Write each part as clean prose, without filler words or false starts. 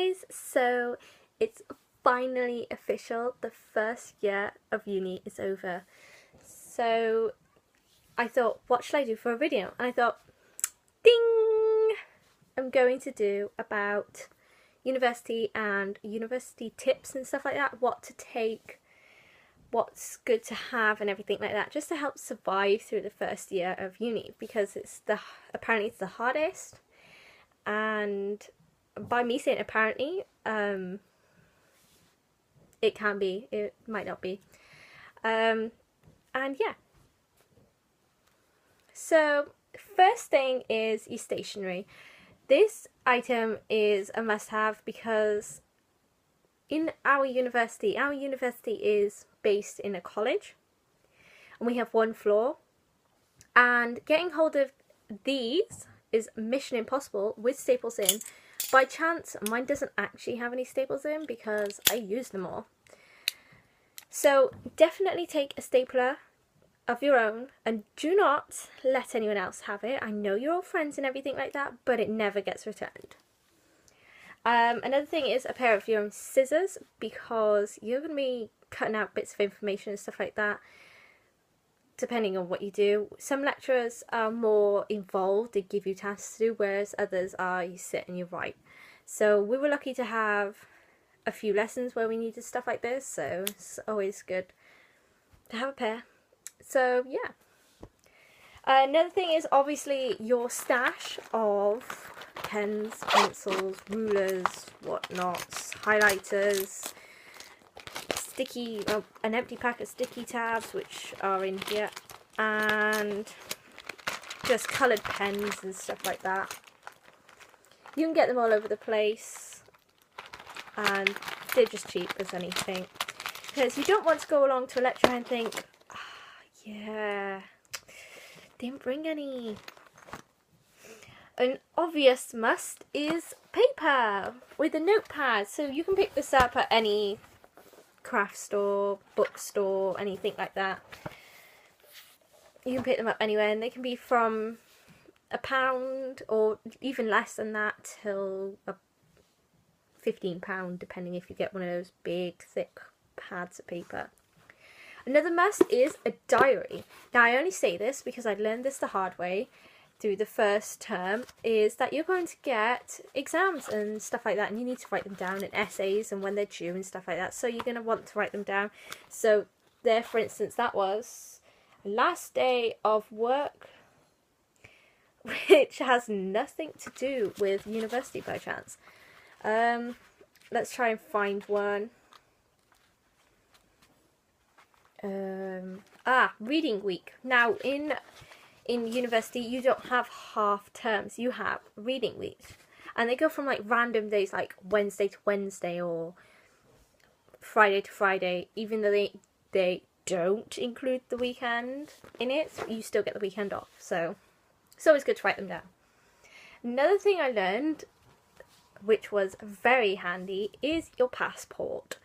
guys, so it's finally official. The first year of uni is over. So I thought, what should I do for a video? And I thought, ding! I'm going to do about university and university tips and stuff like that, what to take, what's good to have and everything like that, just to help survive through the first year of uni, because apparently it's the hardest. And by me saying apparently, it can be, it might not be. And yeah. So first thing is your stationery. This item is a must-have because in our university is based in a college and we have one floor, and getting hold of these is mission impossible with staples in. By chance, mine doesn't actually have any staples in because I use them all. So definitely take a stapler of your own and do not let anyone else have it. I know you're all friends and everything like that, but it never gets returned. Another thing is a pair of your own scissors, because you're going to be cutting out bits of information and stuff like that depending on what you do. Some lecturers are more involved, they give you tasks to do, whereas others are you sit and you write. So we were lucky to have a few lessons where we needed stuff like this, so it's always good to have a pair. So yeah. Another thing is obviously your stash of pens, pencils, rulers, whatnots, highlighters, an empty pack of sticky tabs which are in here, and just coloured pens and stuff like that. You can get them all over the place and they're just cheap as anything, because you don't want to go along to a lecture and think, yeah, didn't bring any. An obvious must is paper with a notepad. So you can pick this up at any craft store, bookstore, anything like that. You can pick them up anywhere, and they can be from £1 or even less than that till £15, depending if you get one of those big thick pads of paper. Another must is a diary. Now I only say this because I learned this the hard way through the first term, is that you're going to get exams and stuff like that, and you need to write them down, and essays and when they're due and stuff like that, so you're going to want to write them down. So there, for instance, that was last day of work, which has nothing to do with university by chance. Let's try and find one. Reading week. Now in university you don't have half terms, you have reading weeks, and they go from like random days like Wednesday to Wednesday or Friday to Friday, even though they don't include the weekend in it, you still get the weekend off, so it's always good to write them down. Another thing I learned, which was very handy, is your passport.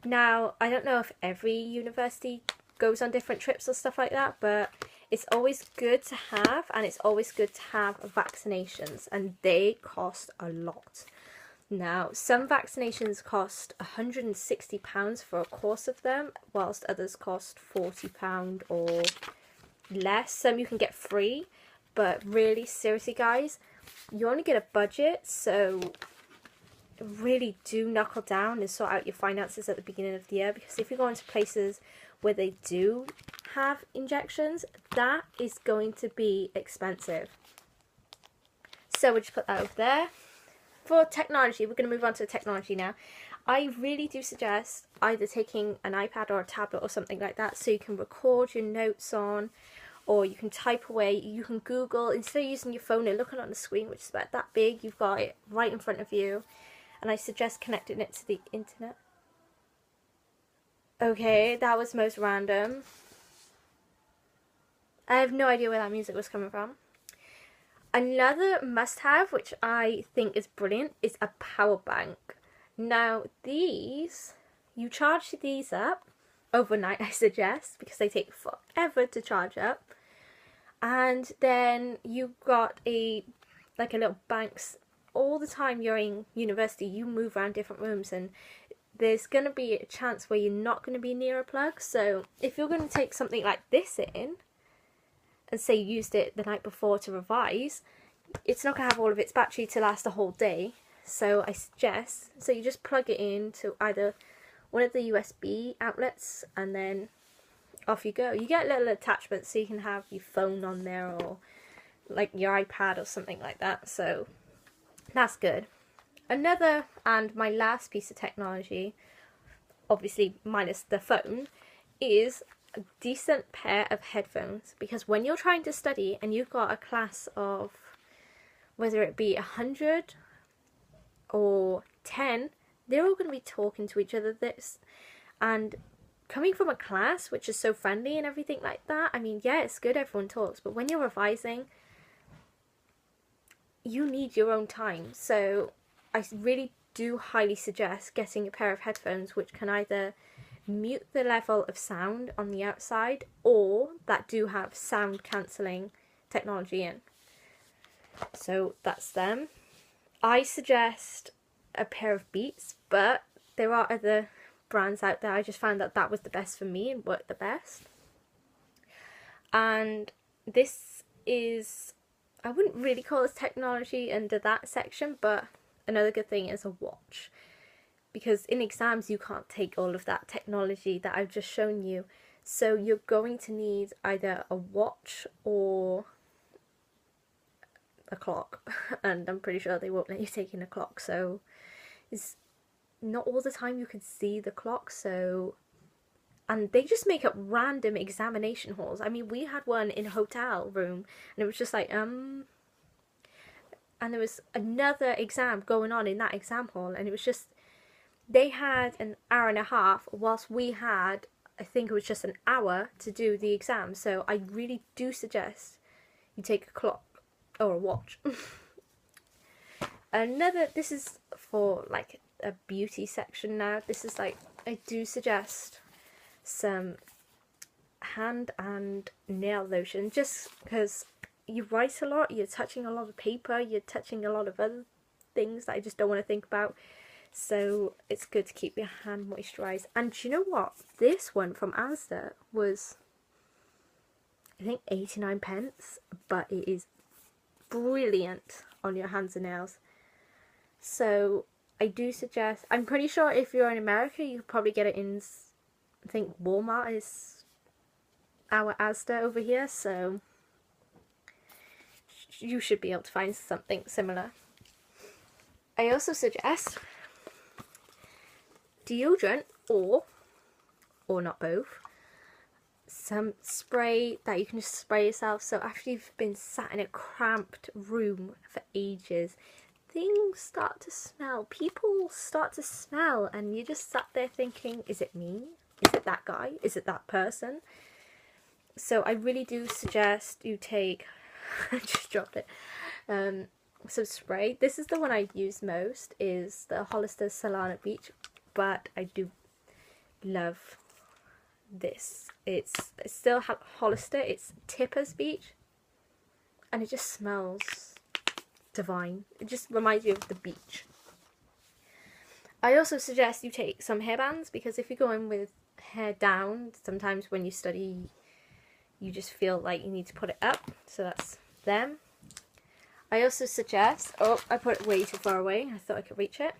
Now I don't know if every university goes on different trips or stuff like that, but it's always good to have, and it's always good to have vaccinations, and they cost a lot. Now, some vaccinations cost £160 for a course of them, whilst others cost £40 or less. Some you can get free, but really, seriously guys, you only get a budget, so really do knuckle down and sort out your finances at the beginning of the year, because if you're going to places where they do have injections, that is going to be expensive. So we'll just put that over there. For technology, we're going to move on to technology now. I really do suggest either taking an iPad or a tablet or something like that, so you can record your notes on, or you can type away, you can Google, instead of using your phone and looking on the screen, which is about that big, you've got it right in front of you. And I suggest connecting it to the internet. Okay, that was most random. I have no idea where that music was coming from. Another must-have, which I think is brilliant, is a power bank. Now these, you charge these up overnight, I suggest, because they take forever to charge up. And then you've got a little bank all the time you're in university, you move around different rooms, and there's going to be a chance where you're not going to be near a plug. So if you're going to take something like this in, and say you used it the night before to revise, it's not going to have all of its battery to last a whole day. So I suggest, so you just plug it into either one of the USB outlets, and then off you go. You get little attachments so you can have your phone on there, or like your iPad or something like that. So that's good. Another, and my last piece of technology, obviously minus the phone, is a decent pair of headphones. Because when you're trying to study and you've got a class of, whether it be 100 or 10, they're all going to be talking to each other. And coming from a class which is so friendly and everything like that, I mean, yeah, it's good everyone talks, but when you're revising, you need your own time. So I really do highly suggest getting a pair of headphones which can either mute the level of sound on the outside, or that do have sound cancelling technology in. So that's them. I suggest a pair of Beats, but there are other brands out there. I just found that that was the best for me and worked the best. And this is, I wouldn't really call this technology under that section, but another good thing is a watch. Because in exams you can't take all of that technology that I've just shown you. So you're going to need either a watch or a clock. And I'm pretty sure they won't let you take in a clock. So it's not all the time you can see the clock. So, and they just make up random examination halls. I mean, we had one in a hotel room and it was just like, and there was another exam going on in that exam hall, and it was just, they had an hour and a half whilst we had, I think it was just an hour to do the exam. So I really do suggest you take a clock or a watch. Another, this is for like a beauty section now. This is like, I do suggest some hand and nail lotion, just because you write a lot, you're touching a lot of paper, you're touching a lot of other things that I just don't want to think about. So it's good to keep your hand moisturised. And do you know what? This one from Asda was, I think, 89 pence, but it is brilliant on your hands and nails. So I do suggest, I'm pretty sure if you're in America, you could probably get it in, I think Walmart is our Asda over here, so you should be able to find something similar. I also suggest deodorant, or not both, some spray that you can just spray yourself. So after you've been sat in a cramped room for ages, things start to smell, people start to smell, and you just sat there thinking, is it me? Is it that guy? Is it that person? So I really do suggest you take, I just dropped it, some spray. This is the one I use most, is the Hollister Solana Beach, but I do love this. It's still Hollister, it's Tipper's Beach, and it just smells divine. It just reminds you of the beach. I also suggest you take some hairbands, because if you go in with hair down, sometimes when you study you just feel like you need to put it up, so that's them. I also suggest, oh, I put it way too far away, I thought I could reach it,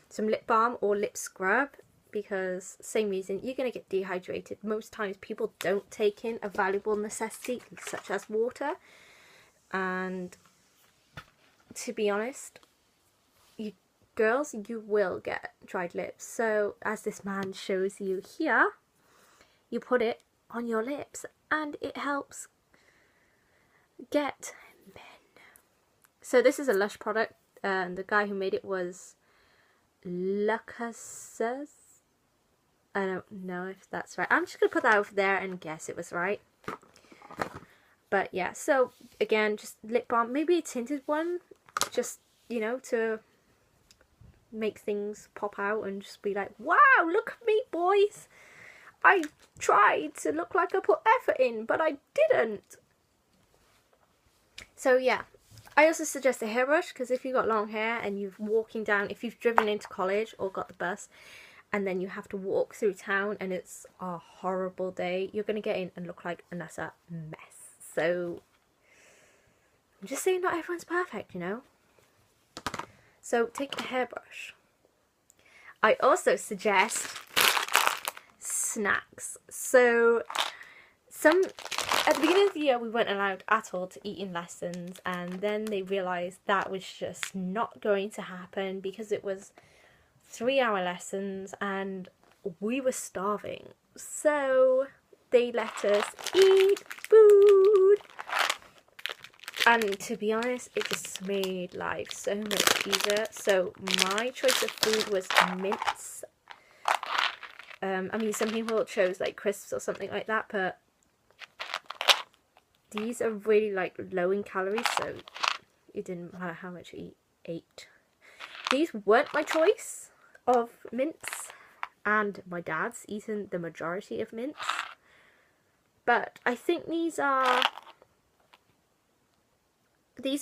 some lip balm or lip scrub, because same reason, you're going to get dehydrated. Most times people don't take in a valuable necessity such as water, and to be honest, you girls, you will get dried lips. So as this man shows you here, you put it on your lips and it helps get men. So this is a Lush product, and the guy who made it was Aliceizzie. I don't know if that's right. I'm just going to put that over there and guess it was right. But yeah, so again, just lip balm, maybe a tinted one, just, you know, to make things pop out and just be like, wow, look at me, boys. I tried to look like I put effort in, but I didn't. So yeah, I also suggest a hairbrush, because if you've got long hair and you're walking down, if you've driven into college or got the bus and then you have to walk through town and it's a horrible day, you're going to get in and look like an utter mess. So I'm just saying, not everyone's perfect, you know. So take a hairbrush. I also suggest snacks. So at the beginning of the year we weren't allowed at all to eat in lessons, and then they realised that was just not going to happen because it was 3-hour lessons and we were starving. So they let us eat food. And to be honest, it just made life so much easier. So my choice of food was mints. I mean, some people chose like crisps or something like that, but these are really like low in calories, so it didn't matter how much you ate. These weren't my choice of mints, and my dad's eaten the majority of mints. But I think these are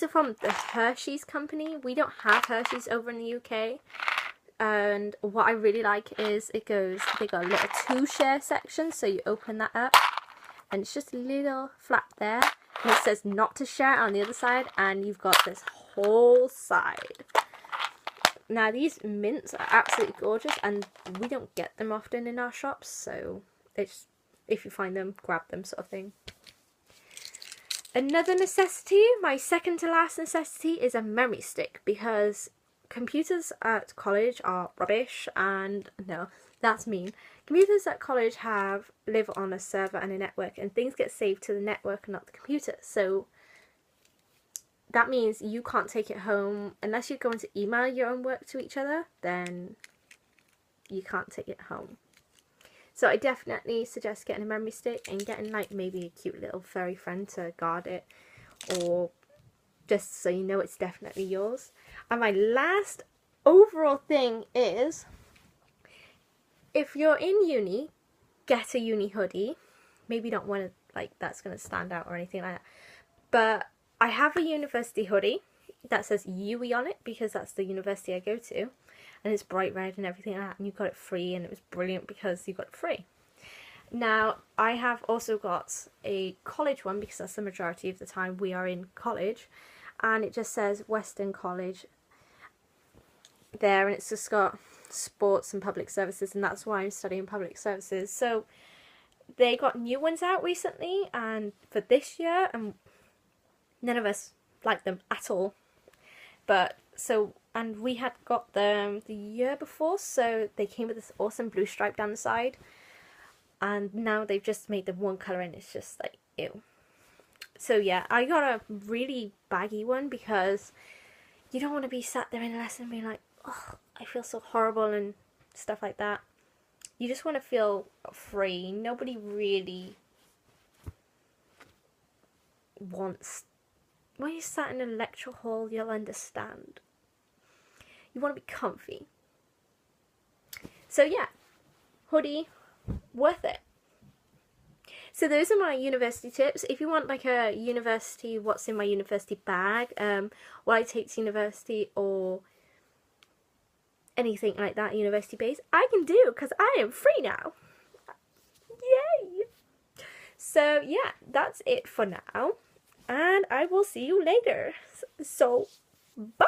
from the Hershey's company. We don't have Hershey's over in the UK. And what I really like is they got a little to-share section, so you open that up and it's just a little flap there, and it says not to share on the other side, and you've got this whole side. Now these mints are absolutely gorgeous, and we don't get them often in our shops, so it's, if you find them, grab them, sort of thing. Another necessity, my second to last necessity, is a memory stick, because computers at college are rubbish, and no, that's mean. Computers at college live on a server and a network, and things get saved to the network and not the computer. So that means you can't take it home unless you're going to email your own work to each other. Then you can't take it home. So I definitely suggest getting a memory stick and getting like maybe a cute little furry friend to guard it, or just so you know it's definitely yours. And my last overall thing is, if you're in uni, get a uni hoodie. Maybe not one like that's going to stand out or anything like that. But I have a university hoodie that says UE on it, because that's the university I go to. And it's bright red and everything like that. And you got it free, and it was brilliant because you got it free. Now, I have also got a college one, because that's the majority of the time we are in college. And it just says Western College there, and it's just got sports and public services, and that's why I'm studying public services. So they got new ones out recently, and for this year, and none of us like them at all. But so, and we had got them the year before, so they came with this awesome blue stripe down the side, and now they've just made them one colour, and it's just like ew. So yeah, I got a really baggy one, because you don't want to be sat there in a lesson being like, oh, I feel so horrible and stuff like that. You just want to feel free. Nobody really wants... When you sat in a lecture hall, you'll understand. You want to be comfy. So yeah, hoodie, worth it. So those are my university tips. If you want like a university, what's in my university bag, what I take to university, or anything like that university based, I can do, because I am free now. Yay! So yeah, that's it for now, and I will see you later. So bye!